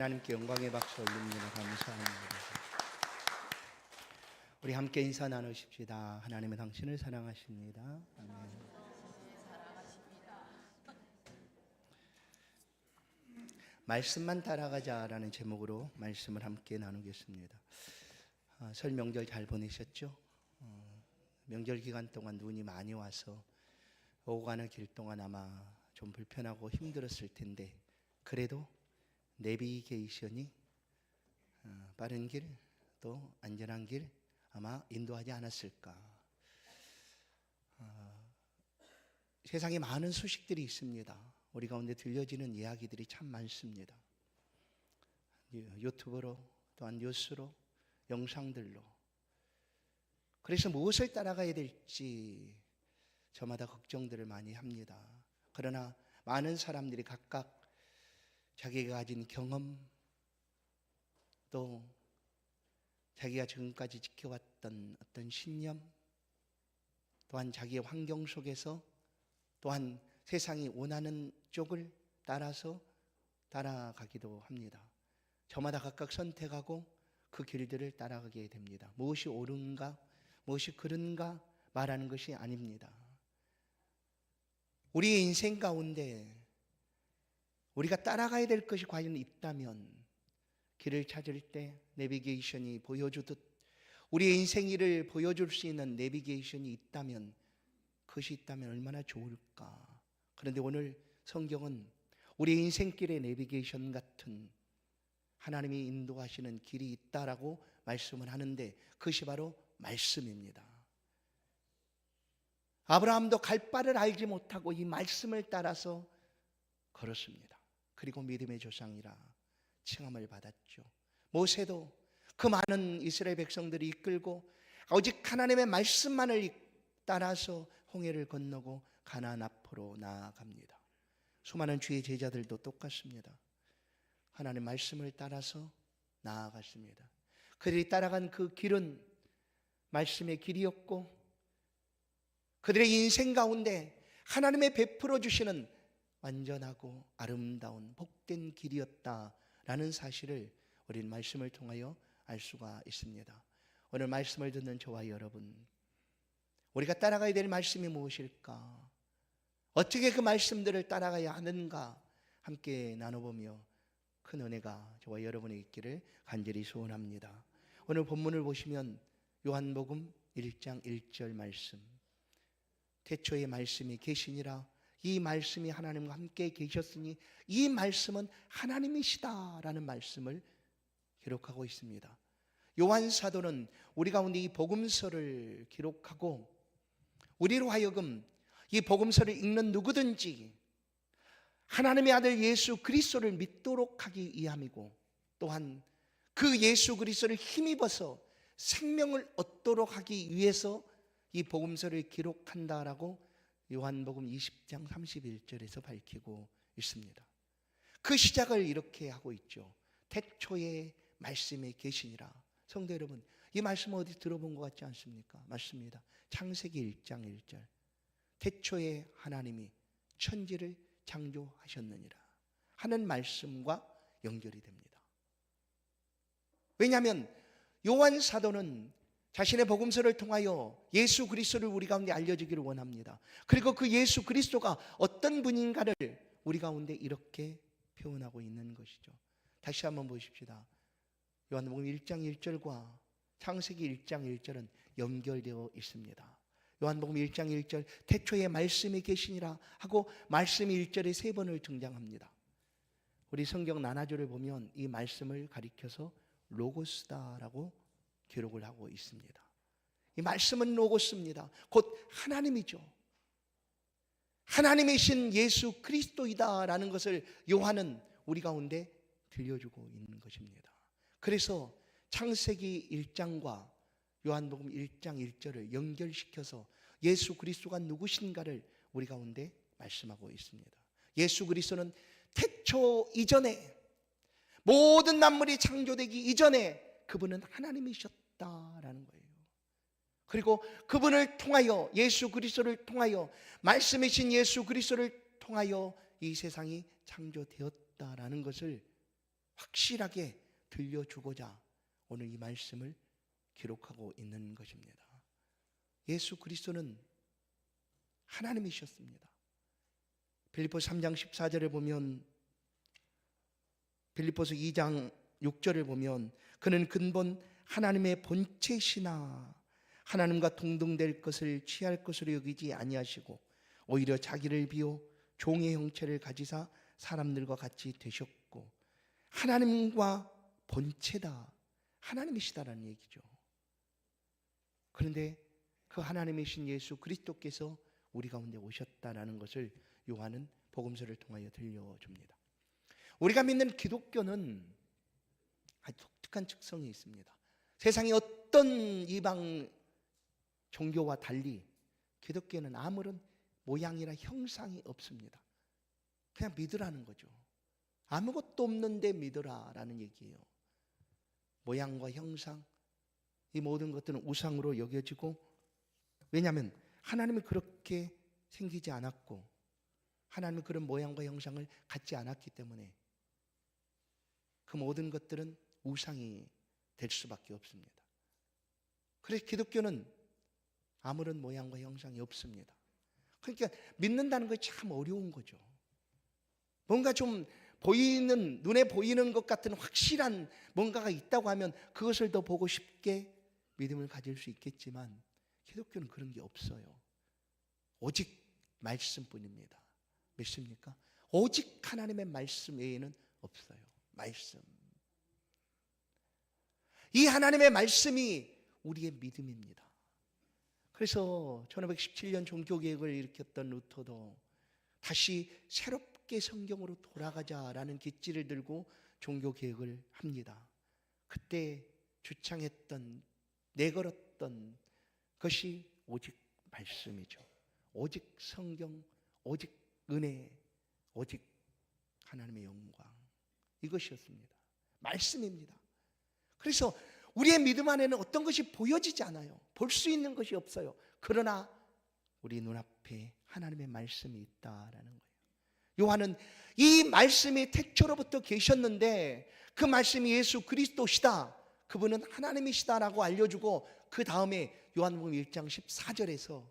하나님께 영광의 박수 올립니다. 감사합니다. 우리 함께 인사 나누십시다. 하나님은 당신을 사랑하십니다. 아멘. 말씀만 따라가자라는 제목으로 말씀을 함께 나누겠습니다. 설 명절 잘 보내셨죠? 명절 기간 동안 눈이 많이 와서 오고 가는 길 동안 아마 좀 불편하고 힘들었을 텐데, 그래도 내비게이션이 빠른 길, 또 안전한 길 아마 인도하지 않았을까. 세상에 많은 소식들이 있습니다. 우리 가운데 들려지는 이야기들이 참 많습니다. 유튜브로, 또한 뉴스로, 영상들로. 그래서 무엇을 따라가야 될지 저마다 걱정들을 많이 합니다. 그러나 많은 사람들이 각각 자기가 가진 경험, 또 자기가 지금까지 지켜왔던 어떤 신념, 또한 자기의 환경 속에서 또한 세상이 원하는 쪽을 따라서 따라가기도 합니다. 저마다 각각 선택하고 그 길들을 따라가게 됩니다. 무엇이 옳은가, 무엇이 그른가 말하는 것이 아닙니다. 우리의 인생 가운데 우리가 따라가야 될 것이 과연 있다면, 길을 찾을 때 내비게이션이 보여주듯 우리의 인생일을 보여줄 수 있는 내비게이션이 있다면, 그것이 있다면 얼마나 좋을까. 그런데 오늘 성경은 우리의 인생길의 내비게이션 같은 하나님이 인도하시는 길이 있다라고 말씀을 하는데, 그것이 바로 말씀입니다. 아브라함도 갈 바를 알지 못하고 이 말씀을 따라서 걸었습니다. 그리고 믿음의 조상이라 칭함을 받았죠. 모세도 그 많은 이스라엘 백성들이 이끌고 오직 하나님의 말씀만을 따라서 홍해를 건너고 가나안 앞으로 나아갑니다. 수많은 주의 제자들도 똑같습니다. 하나님 말씀을 따라서 나아갔습니다. 그들이 따라간 그 길은 말씀의 길이었고, 그들의 인생 가운데 하나님의 베풀어 주시는 완전하고 아름다운 복된 길이었다라는 사실을 우리는 말씀을 통하여 알 수가 있습니다. 오늘 말씀을 듣는 저와 여러분, 우리가 따라가야 될 말씀이 무엇일까? 어떻게 그 말씀들을 따라가야 하는가? 함께 나눠보며 큰 은혜가 저와 여러분에 있기를 간절히 소원합니다. 오늘 본문을 보시면 요한복음 1장 1절 말씀, 태초에 말씀이 계시니라, 이 말씀이 하나님과 함께 계셨으니 이 말씀은 하나님이시다라는 말씀을 기록하고 있습니다. 요한 사도는 우리 가운데 이 복음서를 기록하고 우리로 하여금 이 복음서를 읽는 누구든지 하나님의 아들 예수 그리스도를 믿도록 하기 위함이고, 또한 그 예수 그리스도를 힘입어서 생명을 얻도록 하기 위해서 이 복음서를 기록한다라고 요한복음 20장 31절에서 밝히고 있습니다. 그 시작을 이렇게 하고 있죠. 태초에 말씀이 계시니라. 성도 여러분, 이 말씀 어디 들어본 것 같지 않습니까? 맞습니다. 창세기 1장 1절, 태초에 하나님이 천지를 창조하셨느니라 하는 말씀과 연결이 됩니다. 왜냐하면 요한 사도는 자신의 복음서를 통하여 예수 그리스도를 우리 가운데 알려주기를 원합니다. 그리고 그 예수 그리스도가 어떤 분인가를 우리 가운데 이렇게 표현하고 있는 것이죠. 다시 한번 보십시다. 요한복음 1장 1절과 창세기 1장 1절은 연결되어 있습니다. 요한복음 1장 1절 태초에 말씀이 계시니라 하고 말씀이 1절에 3번을 등장합니다. 우리 성경 나나조를 보면 이 말씀을 가리켜서 로고스다라고 기록을 하고 있습니다. 이 말씀은 로고스입니다. 곧 하나님이죠. 하나님이신 예수 그리스도이다라는 것을 요한은 우리 가운데 들려주고 있는 것입니다. 그래서 창세기 1장과 요한복음 1장 1절을 연결시켜서 예수 그리스도가 누구신가를 우리 가운데 말씀하고 있습니다. 예수 그리스도는 태초 이전에, 모든 만물이 창조되기 이전에 그분은 하나님이셨다라는 거예요. 그리고 그분을 통하여, 예수 그리스도를 통하여, 말씀이신 예수 그리스도를 통하여 이 세상이 창조되었다라는 것을 확실하게 들려주고자 오늘 이 말씀을 기록하고 있는 것입니다. 예수 그리스도는 하나님이셨습니다. 빌립보서 3장 14절에 보면, 빌립보서 2장 6절을 보면 그는 근본 하나님의 본체시나 하나님과 동등될 것을 취할 것으로 여기지 아니하시고 오히려 자기를 비워 종의 형체를 가지사 사람들과 같이 되셨고 하나님과 본체다, 하나님이시다라는 얘기죠. 그런데 그 하나님이신 예수 그리스도께서 우리 가운데 오셨다라는 것을 요한은 복음서를 통하여 들려줍니다. 우리가 믿는 기독교는 아주 독특한 특성이 있습니다. 세상의 어떤 이방 종교와 달리 기독교는 아무런 모양이나 형상이 없습니다. 그냥 믿으라는 거죠. 아무것도 없는데 믿으라라는 얘기예요. 모양과 형상, 이 모든 것들은 우상으로 여겨지고, 왜냐하면 하나님이 그렇게 생기지 않았고 하나님은 그런 모양과 형상을 갖지 않았기 때문에 그 모든 것들은 우상이 될 수밖에 없습니다. 그래서 기독교는 아무런 모양과 형상이 없습니다. 그러니까 믿는다는 것이 참 어려운 거죠. 뭔가 좀 보이는, 눈에 보이는 것 같은 확실한 뭔가가 있다고 하면 그것을 더 보고 쉽게 믿음을 가질 수 있겠지만 기독교는 그런 게 없어요. 오직 말씀뿐입니다. 믿습니까? 오직 하나님의 말씀 외에는 없어요. 말씀. 이 하나님의 말씀이 우리의 믿음입니다. 그래서 1517년 종교개혁을 일으켰던 루터도 다시 새롭게 성경으로 돌아가자라는 기치를 들고 종교개혁을 합니다. 그때 주창했던, 내걸었던 것이 오직 말씀이죠. 오직 성경, 오직 은혜, 오직 하나님의 영광, 이것이었습니다. 말씀입니다. 그래서 우리의 믿음 안에는 어떤 것이 보여지지 않아요. 볼 수 있는 것이 없어요. 그러나 우리 눈앞에 하나님의 말씀이 있다라는 거예요. 요한은 이 말씀이 태초로부터 계셨는데 그 말씀이 예수 그리스도시다, 그분은 하나님이시다라고 알려주고, 그 다음에 요한복음 1장 14절에서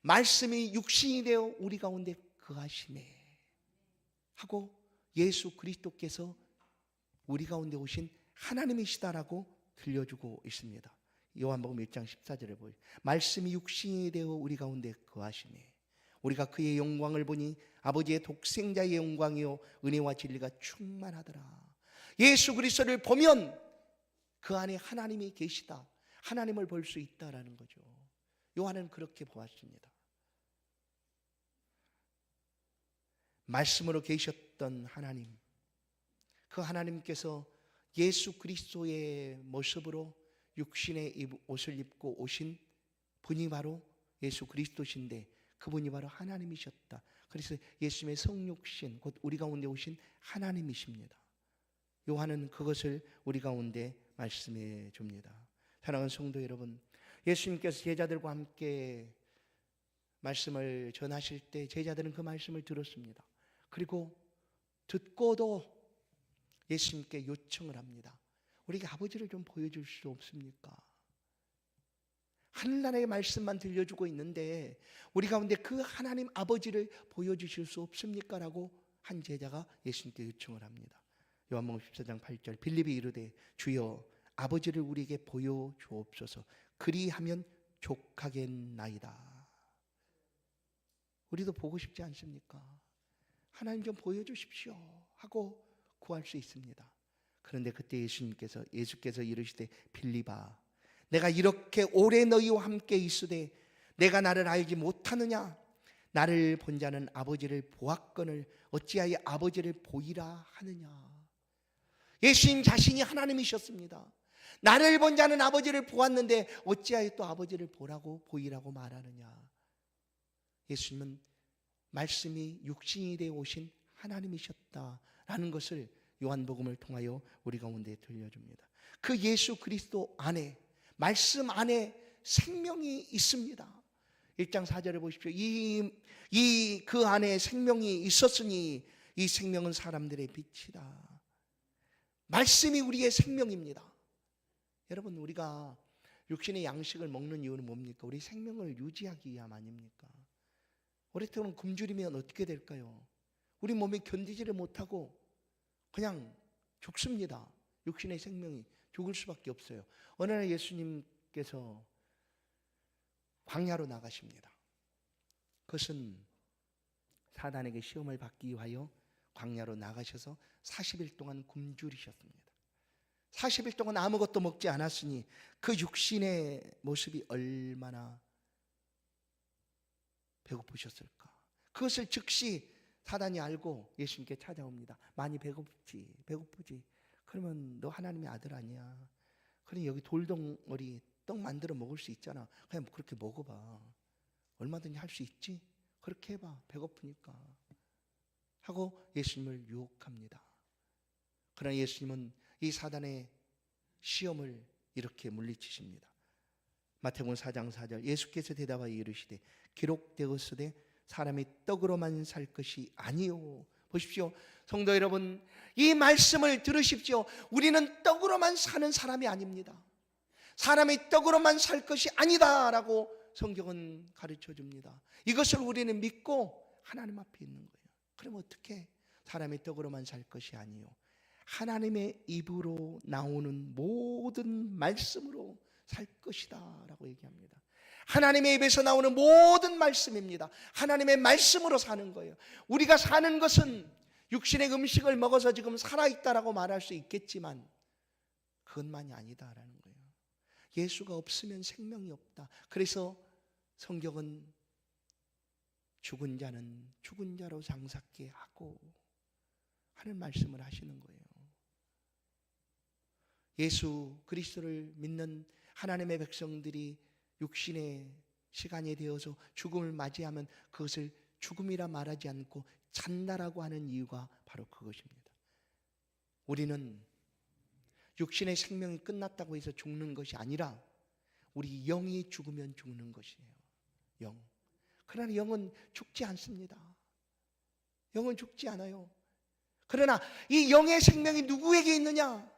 말씀이 육신이 되어 우리 가운데 거하시매 하고 예수 그리스도께서 우리 가운데 오신 하나님이시다라고 들려주고 있습니다. 요한복음 1장 14절에 보여, 말씀이 육신이 되어 우리 가운데 거하시매 우리가 그의 영광을 보니 아버지의 독생자의 영광이요 은혜와 진리가 충만하더라. 예수 그리스도를 보면 그 안에 하나님이 계시다, 하나님을 볼 수 있다라는 거죠. 요한은 그렇게 보았습니다. 말씀으로 계셨던 하나님, 그 하나님께서 예수 그리스도의 모습으로 육신의 옷을 입고 오신 분이 바로 예수 그리스도신데 그분이 바로 하나님이셨다. 그래서 예수님의 성육신, 곧 우리 가운데 오신 하나님이십니다. 요한은 그것을 우리 가운데 말씀해 줍니다. 사랑하는 성도 여러분, 예수님께서 제자들과 함께 말씀을 전하실 때 제자들은 그 말씀을 들었습니다. 그리고 듣고도 예수님께 요청을 합니다. 우리에게 아버지를 좀 보여줄 수 없습니까? 하늘나라의 말씀만 들려주고 있는데 우리 가운데 그 하나님 아버지를 보여주실 수 없습니까? 라고 한 제자가 예수님께 요청을 합니다. 요한복음 14장 8절, 빌립이 이르되 주여 아버지를 우리에게 보여주옵소서, 그리하면 족하겠나이다. 우리도 보고 싶지 않습니까? 하나님 좀 보여주십시오 하고 구할 수 있습니다. 그런데 그때 예수께서 이르시되 빌립아, 내가 이렇게 오래 너희와 함께 있으되 내가 나를 알지 못하느냐? 나를 본 자는 아버지를 보았거늘 어찌하여 아버지를 보이라 하느냐? 예수님 자신이 하나님이셨습니다. 나를 본 자는 아버지를 보았는데 어찌하여 또 아버지를 보라고 보이라고 말하느냐? 예수님은 말씀이 육신이 되어 오신 하나님이셨다라는 것을 요한복음을 통하여 우리 가운데 들려줍니다. 그 예수 그리스도 안에, 말씀 안에 생명이 있습니다. 1장 4절을 보십시오. 그 안에 생명이 있었으니 이 생명은 사람들의 빛이다. 말씀이 우리의 생명입니다. 여러분, 우리가 육신의 양식을 먹는 이유는 뭡니까? 우리 생명을 유지하기 위함 아닙니까? 오랫동안 굶주리면 어떻게 될까요? 우리 몸이 견디지를 못하고 그냥 죽습니다. 육신의 생명이 죽을 수밖에 없어요. 어느 날 예수님께서 광야로 나가십니다. 그것은 사단에게 시험을 받기 위하여 광야로 나가셔서 40일 동안 굶주리셨습니다. 40일 동안 아무것도 먹지 않았으니 그 육신의 모습이 얼마나 배고프셨을까. 그것을 즉시 사단이 알고 예수님께 찾아옵니다. 많이 배고프지. 그러면 너 하나님의 아들 아니야. 그럼 여기 돌덩어리 떡 만들어 먹을 수 있잖아. 그냥 그렇게 먹어봐. 얼마든지 할 수 있지. 그렇게 해봐. 배고프니까. 하고 예수님을 유혹합니다. 그러나 예수님은 이 사단의 시험을 이렇게 물리치십니다. 마태복음 4장 4절, 예수께서 대답하여 이르시되 기록되었으되 사람이 떡으로만 살 것이 아니요. 보십시오, 성도 여러분, 이 말씀을 들으십시오. 우리는 떡으로만 사는 사람이 아닙니다. 사람이 떡으로만 살 것이 아니다라고 성경은 가르쳐 줍니다. 이것을 우리는 믿고 하나님 앞에 있는 거예요. 그럼 어떻게? 사람이 떡으로만 살 것이 아니요, 하나님의 입으로 나오는 모든 말씀으로 살 것이다 라고 얘기합니다. 하나님의 입에서 나오는 모든 말씀입니다. 하나님의 말씀으로 사는 거예요. 우리가 사는 것은 육신의 음식을 먹어서 지금 살아있다라고 말할 수 있겠지만 그것만이 아니다라는 거예요. 예수가 없으면 생명이 없다. 그래서 성경은 죽은 자는 죽은 자로 장사케 하고 하는 말씀을 하시는 거예요. 예수 그리스도를 믿는 하나님의 백성들이 육신의 시간이 되어서 죽음을 맞이하면 그것을 죽음이라 말하지 않고 잔다라고 하는 이유가 바로 그것입니다. 우리는 육신의 생명이 끝났다고 해서 죽는 것이 아니라 우리 영이 죽으면 죽는 것이에요. 영. 그러나 영은 죽지 않습니다. 영은 죽지 않아요. 그러나 이 영의 생명이 누구에게 있느냐?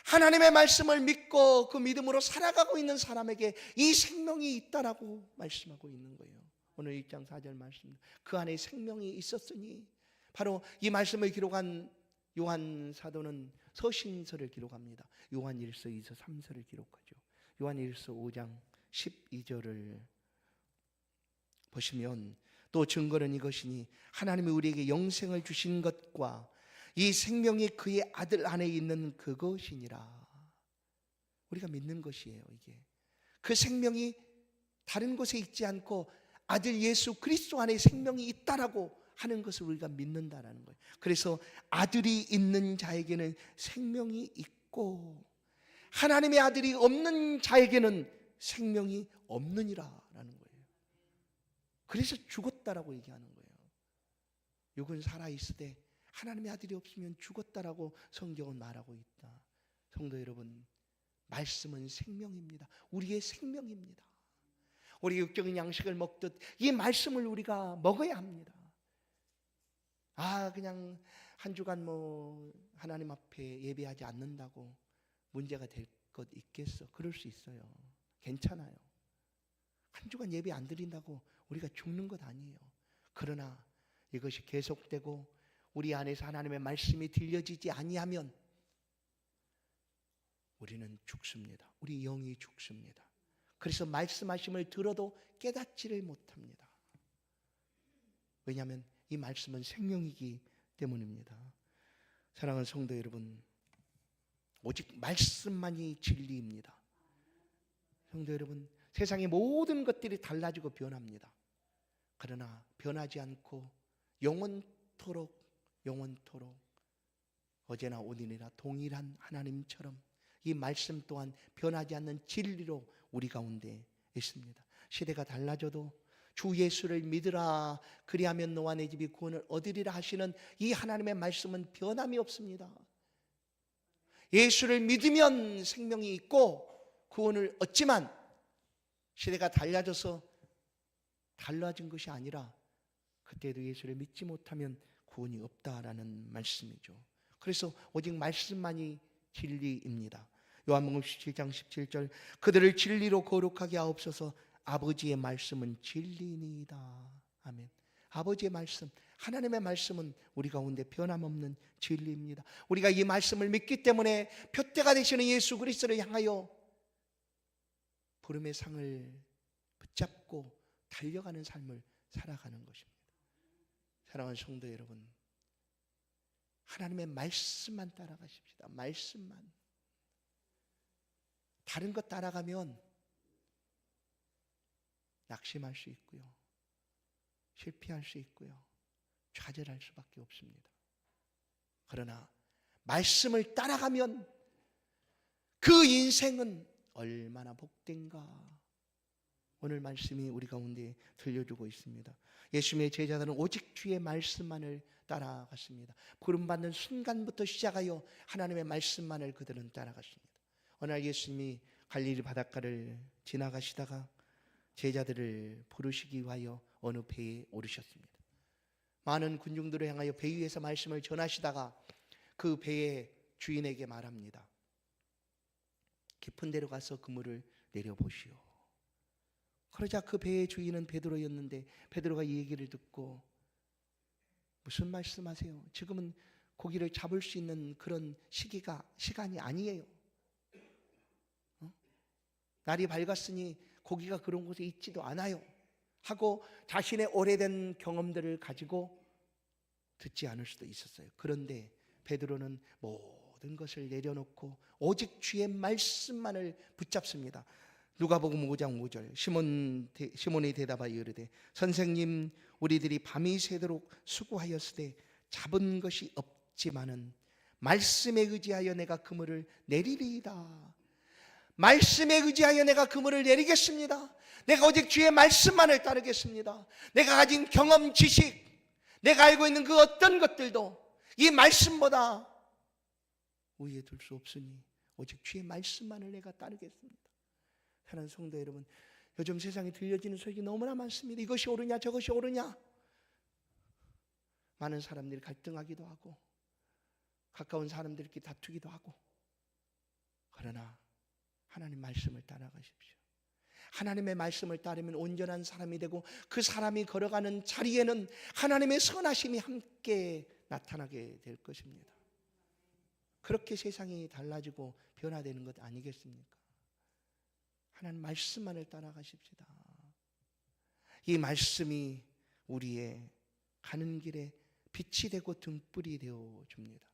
하나님의 말씀을 믿고 그 믿음으로 살아가고 있는 사람에게 이 생명이 있다라고 말씀하고 있는 거예요. 오늘 1장 4절 말씀, 그 안에 생명이 있었으니. 바로 이 말씀을 기록한 요한 사도는 서신서를 기록합니다. 요한 1서, 2서, 3서를 기록하죠. 요한 1서 5장 12절을 보시면, 또 증거는 이것이니 하나님이 우리에게 영생을 주신 것과 이 생명이 그의 아들 안에 있는 그것이니라. 우리가 믿는 것이에요. 이게 그 생명이 다른 곳에 있지 않고 아들 예수 그리스도 안에 생명이 있다라고 하는 것을 우리가 믿는다라는 거예요. 그래서 아들이 있는 자에게는 생명이 있고 하나님의 아들이 없는 자에게는 생명이 없느니라라는 거예요. 그래서 죽었다라고 얘기하는 거예요. 육은 살아있으되 하나님의 아들이 없으면 죽었다라고 성경은 말하고 있다. 성도 여러분, 말씀은 생명입니다. 우리의 생명입니다. 우리 육적인 양식을 먹듯 이 말씀을 우리가 먹어야 합니다. 그냥 한 주간 하나님 앞에 예배하지 않는다고 문제가 될 것 있겠어? 그럴 수 있어요. 괜찮아요. 한 주간 예배 안 드린다고 우리가 죽는 것 아니에요. 그러나 이것이 계속되고 우리 안에서 하나님의 말씀이 들려지지 아니하면 우리는 죽습니다. 우리 영이 죽습니다. 그래서 말씀하심을 들어도 깨닫지를 못합니다. 왜냐하면 이 말씀은 생명이기 때문입니다. 사랑하는 성도 여러분, 오직 말씀만이 진리입니다. 성도 여러분, 세상의 모든 것들이 달라지고 변합니다. 그러나 변하지 않고 영원토록 어제나 오늘이나 동일한 하나님처럼 이 말씀 또한 변하지 않는 진리로 우리 가운데 있습니다. 시대가 달라져도 주 예수를 믿으라, 그리하면 너와 내 집이 구원을 얻으리라 하시는 이 하나님의 말씀은 변함이 없습니다. 예수를 믿으면 생명이 있고 구원을 얻지만 시대가 달라져서 달라진 것이 아니라 그때도 예수를 믿지 못하면 구원이 없다라는 말씀이죠. 그래서 오직 말씀만이 진리입니다. 요한복음 17장 17절 그들을 진리로 거룩하게 하옵소서. 아버지의 말씀은 진리니이다. 아멘. 아버지의 말씀, 하나님의 말씀은 우리 가운데 변함없는 진리입니다. 우리가 이 말씀을 믿기 때문에 표대가 되시는 예수 그리스도를 향하여 부름의 상을 붙잡고 달려가는 삶을 살아가는 것입니다. 사랑하는 성도 여러분, 하나님의 말씀만 따라가십시다. 말씀만. 다른 것 따라가면 낙심할 수 있고요, 실패할 수 있고요, 좌절할 수밖에 없습니다. 그러나 말씀을 따라가면 그 인생은 얼마나 복된가. 오늘 말씀이 우리 가운데 들려주고 있습니다. 예수님의 제자들은 오직 주의 말씀만을 따라갔습니다. 부름받는 순간부터 시작하여 하나님의 말씀만을 그들은 따라갔습니다. 어느 날 예수님이 갈릴리 바닷가를 지나가시다가 제자들을 부르시기 위하여 어느 배에 오르셨습니다. 많은 군중들을 향하여 배 위에서 말씀을 전하시다가 그 배의 주인에게 말합니다. 깊은 데로 가서 그물을 내려보시오. 그러자 그 배의 주인은 베드로였는데 베드로가 이 얘기를 듣고 무슨 말씀하세요? 지금은 고기를 잡을 수 있는 그런 시간이 아니에요. 날이 밝았으니 고기가 그런 곳에 있지도 않아요 하고 자신의 오래된 경험들을 가지고 듣지 않을 수도 있었어요. 그런데 베드로는 모든 것을 내려놓고 오직 주의 말씀만을 붙잡습니다. 누가복음 5장 5절 시몬이 대답하여 이르되 선생님 우리들이 밤이 새도록 수고하였으되 잡은 것이 없지만은 말씀에 의지하여 내가 그물을 내리리이다. 말씀에 의지하여 내가 그물을 내리겠습니다. 내가 오직 주의 말씀만을 따르겠습니다. 내가 가진 경험, 지식, 내가 알고 있는 그 어떤 것들도 이 말씀보다 위에 둘 수 없으니 오직 주의 말씀만을 내가 따르겠습니다. 사랑하는 성도 여러분, 요즘 세상에 들려지는 소식이 너무나 많습니다. 이것이 옳으냐 저것이 옳으냐. 많은 사람들이 갈등하기도 하고 가까운 사람들끼리 다투기도 하고. 그러나 하나님 말씀을 따라가십시오. 하나님의 말씀을 따르면 온전한 사람이 되고 그 사람이 걸어가는 자리에는 하나님의 선하심이 함께 나타나게 될 것입니다. 그렇게 세상이 달라지고 변화되는 것 아니겠습니까? 하나님 말씀만을 따라가십시다. 이 말씀이 우리의 가는 길에 빛이 되고 등불이 되어 줍니다.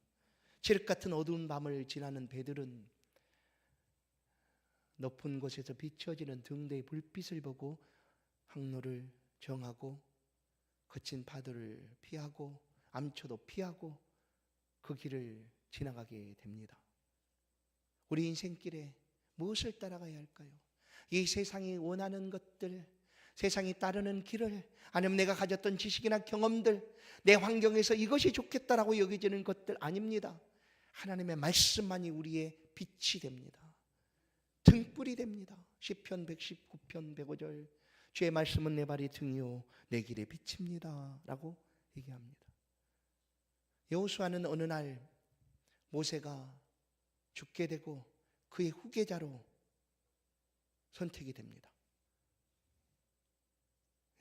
칠흑 같은 어두운 밤을 지나는 배들은 높은 곳에서 비춰지는 등대의 불빛을 보고 항로를 정하고 거친 파도를 피하고 암초도 피하고 그 길을 지나가게 됩니다. 우리 인생길에 무엇을 따라가야 할까요? 이 세상이 원하는 것들, 세상이 따르는 길을, 아니면 내가 가졌던 지식이나 경험들, 내 환경에서 이것이 좋겠다라고 여겨지는 것들 아닙니다. 하나님의 말씀만이 우리의 빛이 됩니다. 등불이 됩니다. 시편 119편 105절 주의 말씀은 내 발이 등이요 내 길에 빛입니다 라고 얘기합니다. 여호수아는 어느 날 모세가 죽게 되고 그의 후계자로 선택이 됩니다.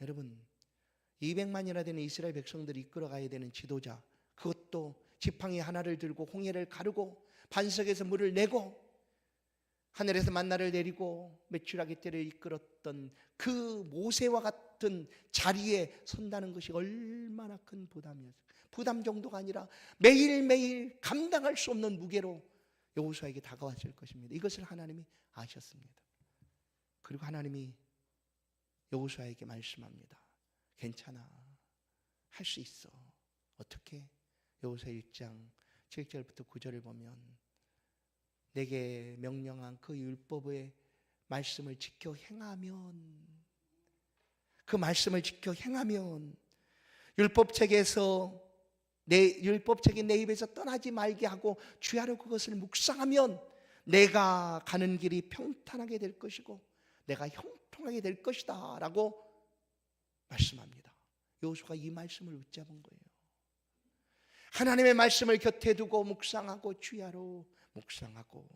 여러분, 200만이나 되는 이스라엘 백성들이 이끌어가야 되는 지도자, 그것도 지팡이 하나를 들고 홍해를 가르고 반석에서 물을 내고 하늘에서 만나를 내리고 메추라기 떼를 이끌었던 그 모세와 같은 자리에 선다는 것이 얼마나 큰 부담이었어요. 부담 정도가 아니라 매일매일 감당할 수 없는 무게로 여호수아에게 다가왔을 것입니다. 이것을 하나님이 아셨습니다. 그리고 하나님이 여호수아에게 말씀합니다. 괜찮아, 할 수 있어. 어떻게? 여호수아 1장 7절부터 9절을 보면 내게 명령한 그 율법의 말씀을 지켜 행하면, 그 말씀을 지켜 행하면, 율법책이 내 입에서 떠나지 말게 하고 주야로 그것을 묵상하면 내가 가는 길이 평탄하게 될 것이고 내가 형통하게 될 것이다 라고 말씀합니다. 여호수아가 이 말씀을 붙잡은 거예요. 하나님의 말씀을 곁에 두고 묵상하고 주야로 묵상하고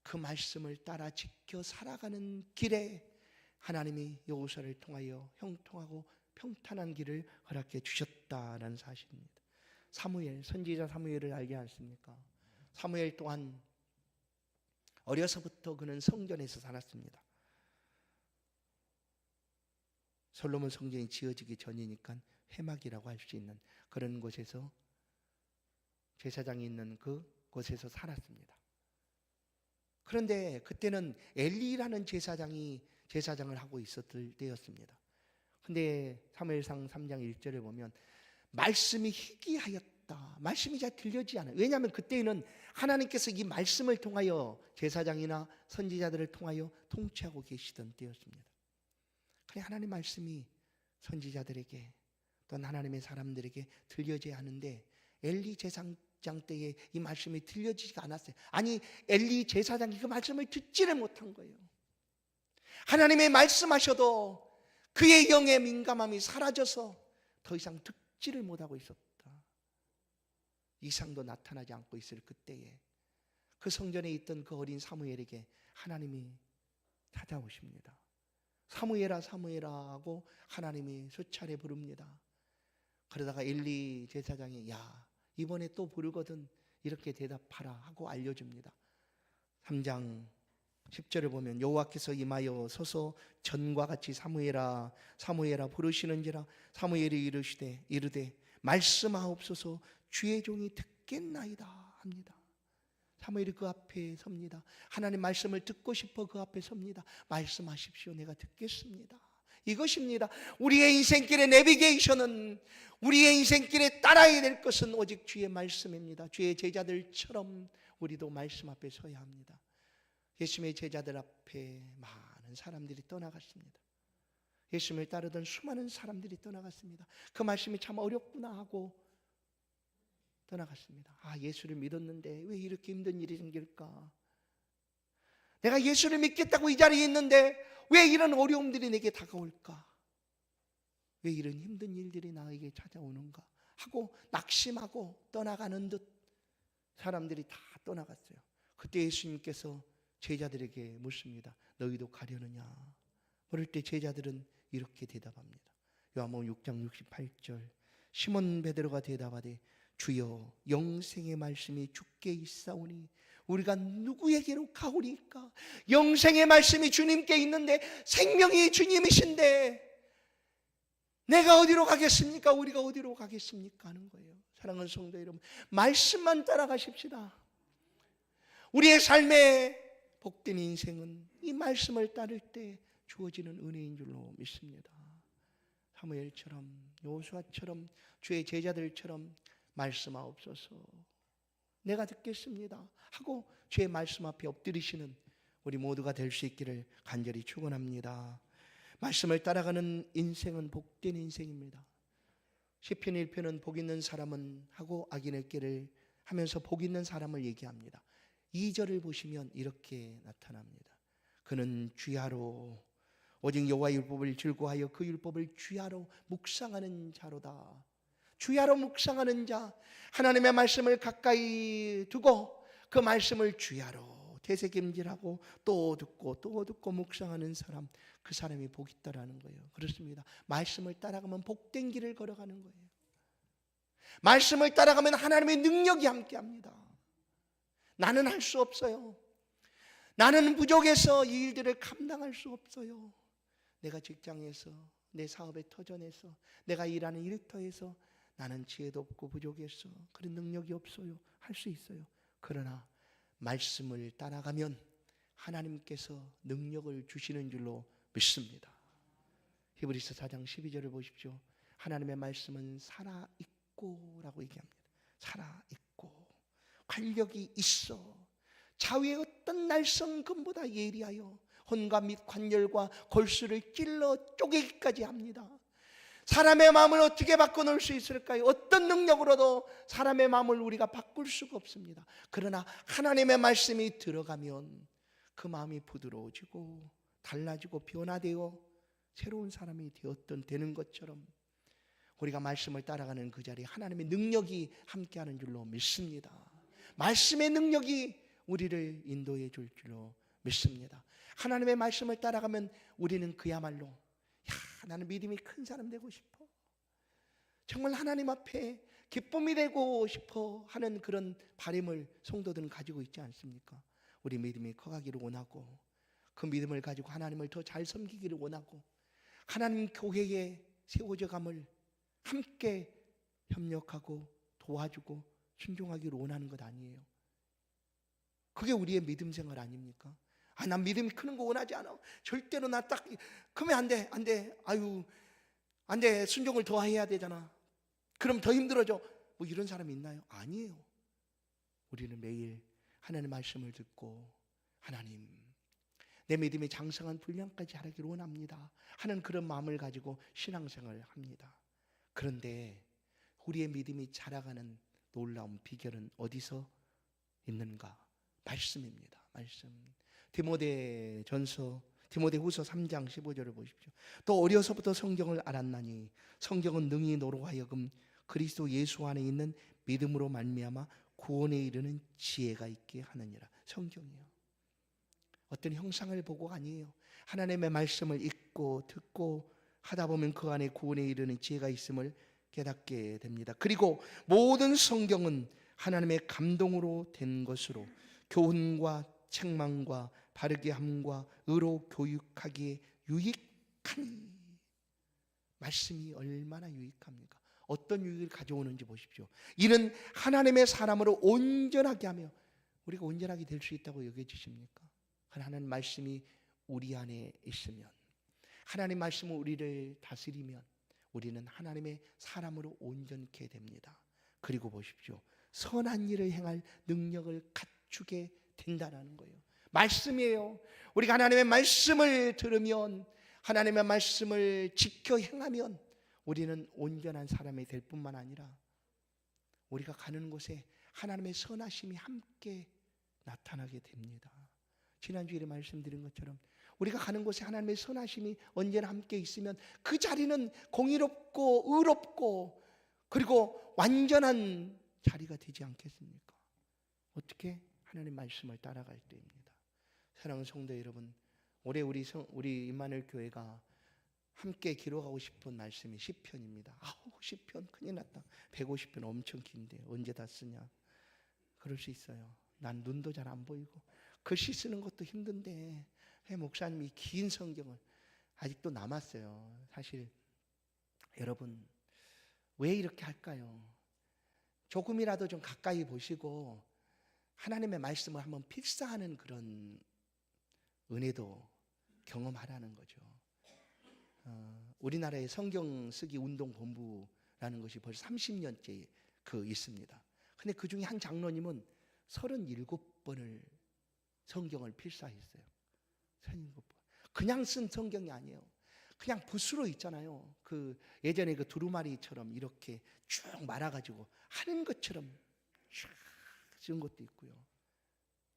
그 말씀을 따라 지켜 살아가는 길에 하나님이 여호수아를 통하여 형통하고 평탄한 길을 허락해 주셨다라는 사실입니다. 사무엘, 선지자 사무엘을 알지 않습니까? 사무엘 또한 어려서부터 그는 성전에서 살았습니다. 솔로몬 성전이 지어지기 전이니까 회막이라고 할 수 있는 그런 곳에서 제사장이 있는 그 곳에서 살았습니다. 그런데 그때는 엘리라는 제사장을 하고 있었을 때였습니다. 근데 사무엘상 3장 1절에 보면 말씀이 희귀하였다. 말씀이 잘 들려지지 않아요. 왜냐하면 그때는 하나님께서 이 말씀을 통하여 제사장이나 선지자들을 통하여 통치하고 계시던 때였습니다. 그래 하나님 말씀이 선지자들에게 또는 하나님의 사람들에게 들려져야 하는데 엘리 제사장 때에 이 말씀이 들려지지가 않았어요. 아니 엘리 제사장이 그 말씀을 듣지를 못한 거예요. 하나님의 말씀하셔도 그의 영의 민감함이 사라져서 더 이상 듣지를 못하고 있었다. 이상도 나타나지 않고 있을 그때에 그 성전에 있던 그 어린 사무엘에게 하나님이 찾아오십니다. 사무엘아 사무엘아 하고 하나님이 수차례 부릅니다. 그러다가 엘리 제사장이 야 이번에 또 부르거든 이렇게 대답하라 하고 알려줍니다. 3장 10절을 보면 여호와께서 임하여 서서 전과 같이 사무엘아 사무엘아 부르시는지라 사무엘이 이르되 말씀하옵소서 주의 종이 듣겠나이다 합니다. 사무엘이 그 앞에 섭니다. 하나님 말씀을 듣고 싶어 그 앞에 섭니다. 말씀하십시오. 내가 듣겠습니다. 이것입니다. 우리의 인생길의 내비게이션은 우리의 인생길에 따라야 될 것은 오직 주의 말씀입니다. 주의 제자들처럼 우리도 말씀 앞에 서야 합니다. 예수님의 제자들 앞에 많은 사람들이 떠나갔습니다. 예수님을 따르던 수많은 사람들이 떠나갔습니다. 그 말씀이 참 어렵구나 하고 떠나갔습니다. 아 예수를 믿었는데 왜 이렇게 힘든 일이 생길까? 내가 예수를 믿겠다고 이 자리에 있는데 왜 이런 어려움들이 내게 다가올까? 왜 이런 힘든 일들이 나에게 찾아오는가? 하고 낙심하고 떠나가는 듯 사람들이 다 떠나갔어요. 그때 예수님께서 제자들에게 묻습니다. 너희도 가려느냐? 그럴 때 제자들은 이렇게 대답합니다. 요한복음 6장 68절 시몬 베드로가 대답하되 주여 영생의 말씀이 주께 있사오니 우리가 누구에게로 가오리까? 영생의 말씀이 주님께 있는데 생명이 주님이신데 내가 어디로 가겠습니까? 우리가 어디로 가겠습니까? 하는 거예요. 사랑하는 성도 여러분, 말씀만 따라가십시다. 우리의 삶의 복된 인생은 이 말씀을 따를 때 주어지는 은혜인 줄로 믿습니다. 사무엘처럼 여호수아처럼 주의 제자들처럼 말씀하옵소서 내가 듣겠습니다 하고 주의 말씀 앞에 엎드리시는 우리 모두가 될 수 있기를 간절히 축원합니다. 말씀을 따라가는 인생은 복된 인생입니다. 시편 1편은 복 있는 사람은 하고 악인의 길을 하면서 복 있는 사람을 얘기합니다. 2절을 보시면 이렇게 나타납니다. 그는 주야로 오직 여호와의 율법을 즐거워하여 그 율법을 주야로 묵상하는 자로다. 주야로 묵상하는 자, 하나님의 말씀을 가까이 두고 그 말씀을 주야로 되새김질하고 또 듣고 묵상하는 사람, 그 사람이 복 있다라는 거예요. 그렇습니다. 말씀을 따라가면 복된 길을 걸어가는 거예요. 말씀을 따라가면 하나님의 능력이 함께합니다. 나는 할 수 없어요. 나는 부족해서 이 일들을 감당할 수 없어요. 내가 직장에서, 내 사업의 터전에서, 내가 일하는 일터에서 나는 지혜도 없고 부족해서 그런 능력이 없어요. 할 수 있어요. 그러나 말씀을 따라가면 하나님께서 능력을 주시는 줄로 믿습니다. 히브리서 4장 12절을 보십시오. 하나님의 말씀은 살아있고 라고 얘기합니다. 살아있고 관력이 있어 좌우의 어떤 날성금보다 예리하여 혼과 및 관절과 골수를 찔러 쪼개기까지 합니다. 사람의 마음을 어떻게 바꿔놓을 수 있을까요? 어떤 능력으로도 사람의 마음을 우리가 바꿀 수가 없습니다. 그러나 하나님의 말씀이 들어가면 그 마음이 부드러워지고 달라지고 변화되어 새로운 사람이 되는 것처럼 우리가 말씀을 따라가는 그 자리에 하나님의 능력이 함께하는 줄로 믿습니다. 말씀의 능력이 우리를 인도해 줄 줄로 믿습니다. 하나님의 말씀을 따라가면 우리는 그야말로 나는 믿음이 큰 사람 되고 싶어, 정말 하나님 앞에 기쁨이 되고 싶어 하는 그런 바람을 성도들은 가지고 있지 않습니까? 우리 믿음이 커가기를 원하고, 그 믿음을 가지고 하나님을 더 잘 섬기기를 원하고, 하나님 교회에 세워져 감을 함께 협력하고 도와주고 순종하기를 원하는 것 아니에요? 그게 우리의 믿음 생활 아닙니까? 난 믿음이 크는 거 원하지 않아. 절대로 나 딱 그러면 안 돼. 아유, 안 돼. 순종을 더 해야 되잖아. 그럼 더 힘들어져. 뭐 이런 사람이 있나요? 아니에요. 우리는 매일 하나님의 말씀을 듣고, 하나님, 내 믿음이 장성한 분량까지 자라기를 원합니다 하는 그런 마음을 가지고 신앙생활을 합니다. 그런데 우리의 믿음이 자라가는 놀라운 비결은 어디서 있는가? 말씀입니다. 말씀. 디모데후서 3장 15절을 보십시오. 또 어려서부터 성경을 알았나니 성경은 능히 너로 하여금 그리스도 예수 안에 있는 믿음으로 말미암아 구원에 이르는 지혜가 있게 하느니라. 성경이요. 어떤 형상을 보고 아니에요. 하나님의 말씀을 읽고 듣고 하다 보면 그 안에 구원에 이르는 지혜가 있음을 깨닫게 됩니다. 그리고 모든 성경은 하나님의 감동으로 된 것으로 교훈과 책망과 바르게 함과 의로 교육하기에 유익하니. 말씀이 얼마나 유익합니까? 어떤 유익을 가져오는지 보십시오. 이는 하나님의 사람으로 온전하게 하며, 우리가 온전하게 될 수 있다고 여겨지십니까? 하나님 말씀이 우리 안에 있으면, 하나님 말씀은 우리를 다스리면 우리는 하나님의 사람으로 온전케 됩니다. 그리고 보십시오. 선한 일을 행할 능력을 갖추게 된다는 거예요. 말씀이에요. 우리가 하나님의 말씀을 들으면, 하나님의 말씀을 지켜 행하면 우리는 온전한 사람이 될 뿐만 아니라 우리가 가는 곳에 하나님의 선하심이 함께 나타나게 됩니다. 지난주에 말씀드린 것처럼 우리가 가는 곳에 하나님의 선하심이 언제나 함께 있으면 그 자리는 공의롭고 의롭고 그리고 완전한 자리가 되지 않겠습니까? 어떻게? 하나님 말씀을 따라갈 때입니다. 사랑하는 성도 여러분, 올해 우리 임마누엘 교회가 함께 기록하고 싶은 말씀이 시편입니다. 시편 큰일 났다. 150편 엄청 긴데 언제 다 쓰냐? 그럴 수 있어요. 난 눈도 잘 안 보이고 글씨 쓰는 것도 힘든데 왜 목사님이 긴 성경을 아직도 남았어요. 사실 여러분, 왜 이렇게 할까요? 조금이라도 좀 가까이 보시고 하나님의 말씀을 한번 필사하는 그런 은혜도 경험하라는 거죠. 우리나라의 성경 쓰기 운동 본부라는 것이 벌써 30년째 있습니다. 근데 그 중에 한 장로님은 37번을 성경을 필사했어요. 37번. 그냥 쓴 성경이 아니에요. 그냥 붓으로 있잖아요. 예전에 두루마리처럼 이렇게 쭉 말아가지고 하는 것처럼 쭉 쓴 것도 있고요.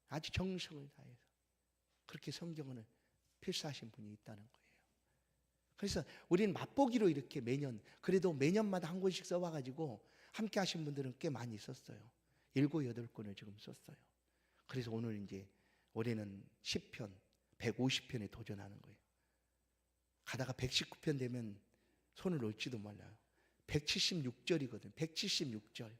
아주 정성을 다해서 그렇게 성경을 필사하신 분이 있다는 거예요. 그래서 우리는 맛보기로 이렇게 그래도 매년마다 한 권씩 써와가지고 함께 하신 분들은 꽤 많이 썼어요. 7, 8권을 지금 썼어요. 그래서 오늘 이제 올해는 10편, 150편에 도전하는 거예요. 가다가 119편 되면 손을 놓을지도 몰라요. 176절이거든. 176절.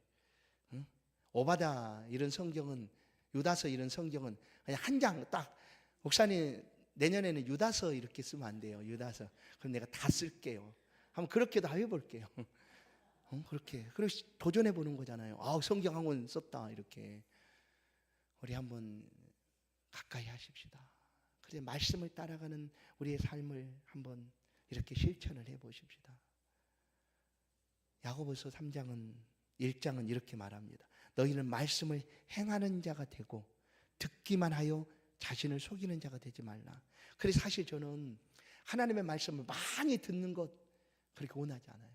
응? 오바다 이런 성경은, 유다서 이런 성경은 그냥 한 장 딱, 목사님 내년에는 유다서 이렇게 쓰면 안 돼요. 유다서. 그럼 내가 다 쓸게요. 한번 그렇게도 해볼게요. 그렇게. 그리고 도전해 보는 거잖아요. 성경 한 권 썼다 이렇게. 우리 한번 가까이 하십시다. 그래서 말씀을 따라가는 우리의 삶을 한번 이렇게 실천을 해보십시다. 야고보서 1장은 이렇게 말합니다. 너희는 말씀을 행하는 자가 되고 듣기만 하여 자신을 속이는 자가 되지 말라. 그래서 사실 저는 하나님의 말씀을 많이 듣는 것 그렇게 원하지 않아요.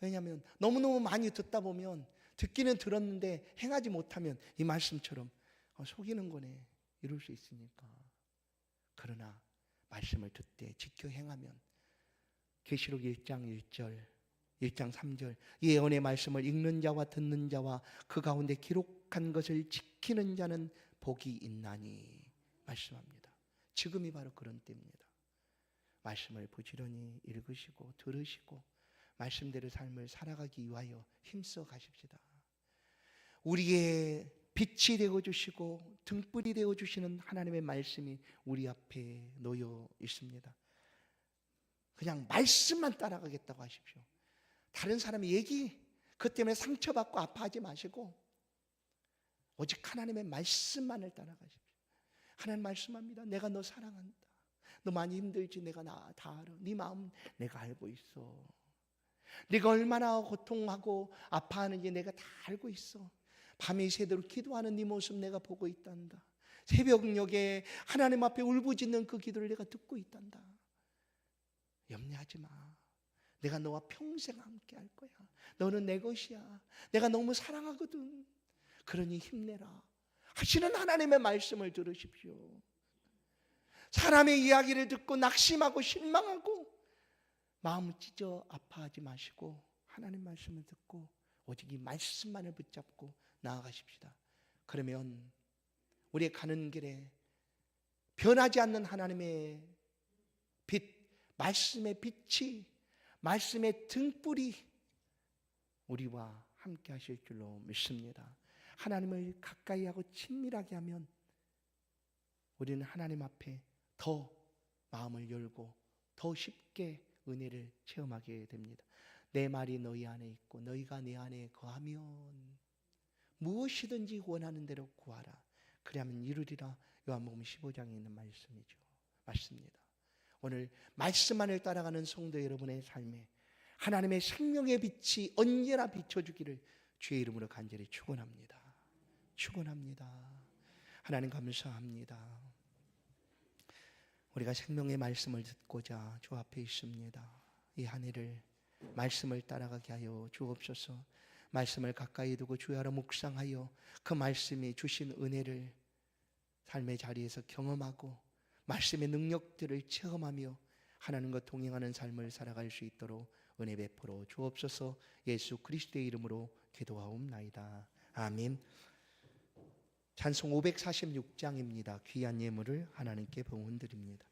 왜냐하면 너무너무 많이 듣다 보면 듣기는 들었는데 행하지 못하면 이 말씀처럼 속이는 거네 이럴 수 있으니까. 그러나 말씀을 듣되 지켜 행하면 계시록 1장 1절 1장 3절 이 예언의 말씀을 읽는 자와 듣는 자와 그 가운데 기록 거룩한 것을 지키는 자는 복이 있나니 말씀합니다. 지금이 바로 그런 때입니다. 말씀을 부지런히 읽으시고 들으시고 말씀대로 삶을 살아가기 위하여 힘써 가십시다. 우리의 빛이 되어 주시고 등불이 되어 주시는 하나님의 말씀이 우리 앞에 놓여 있습니다. 그냥 말씀만 따라가겠다고 하십시오. 다른 사람의 얘기 그 때문에 상처받고 아파하지 마시고 오직 하나님의 말씀만을 따라가십시오. 하나님 말씀합니다. 내가 너 사랑한다. 너 많이 힘들지? 내가 다 알아. 네 마음 내가 알고 있어. 네가 얼마나 고통하고 아파하는지 내가 다 알고 있어. 밤이 새도록 기도하는 네 모습 내가 보고 있단다. 새벽녘에 하나님 앞에 울부짖는 그 기도를 내가 듣고 있단다. 염려하지 마. 내가 너와 평생 함께 할 거야. 너는 내 것이야. 내가 너무 사랑하거든. 그러니 힘내라 하시는 하나님의 말씀을 들으십시오. 사람의 이야기를 듣고 낙심하고 실망하고 마음을 찢어 아파하지 마시고 하나님 말씀을 듣고 오직 이 말씀만을 붙잡고 나아가십시다. 그러면 우리의 가는 길에 변하지 않는 하나님의 빛, 말씀의 빛이, 말씀의 등불이 우리와 함께 하실 줄로 믿습니다. 하나님을 가까이 하고 친밀하게 하면 우리는 하나님 앞에 더 마음을 열고 더 쉽게 은혜를 체험하게 됩니다. 내 말이 너희 안에 있고 너희가 내 안에 거하면 무엇이든지 원하는 대로 구하라. 그리하면 이루리라. 요한복음 15장에 있는 말씀이죠. 맞습니다. 오늘 말씀만을 따라가는 성도 여러분의 삶에 하나님의 생명의 빛이 언제나 비춰주기를 주의 이름으로 간절히 축원합니다. 축원합니다. 하나님 감사합니다. 우리가 생명의 말씀을 듣고자 주 앞에 있습니다. 이 한 해를 말씀을 따라가게 하여 주옵소서. 말씀을 가까이 두고 주의 아래 묵상하여 그 말씀이 주신 은혜를 삶의 자리에서 경험하고 말씀의 능력들을 체험하며 하나님과 동행하는 삶을 살아갈 수 있도록 은혜 베풀어 주옵소서. 예수 그리스도의 이름으로 기도하옵나이다. 아멘. 찬송 546장입니다. 귀한 예물을 하나님께 봉헌드립니다.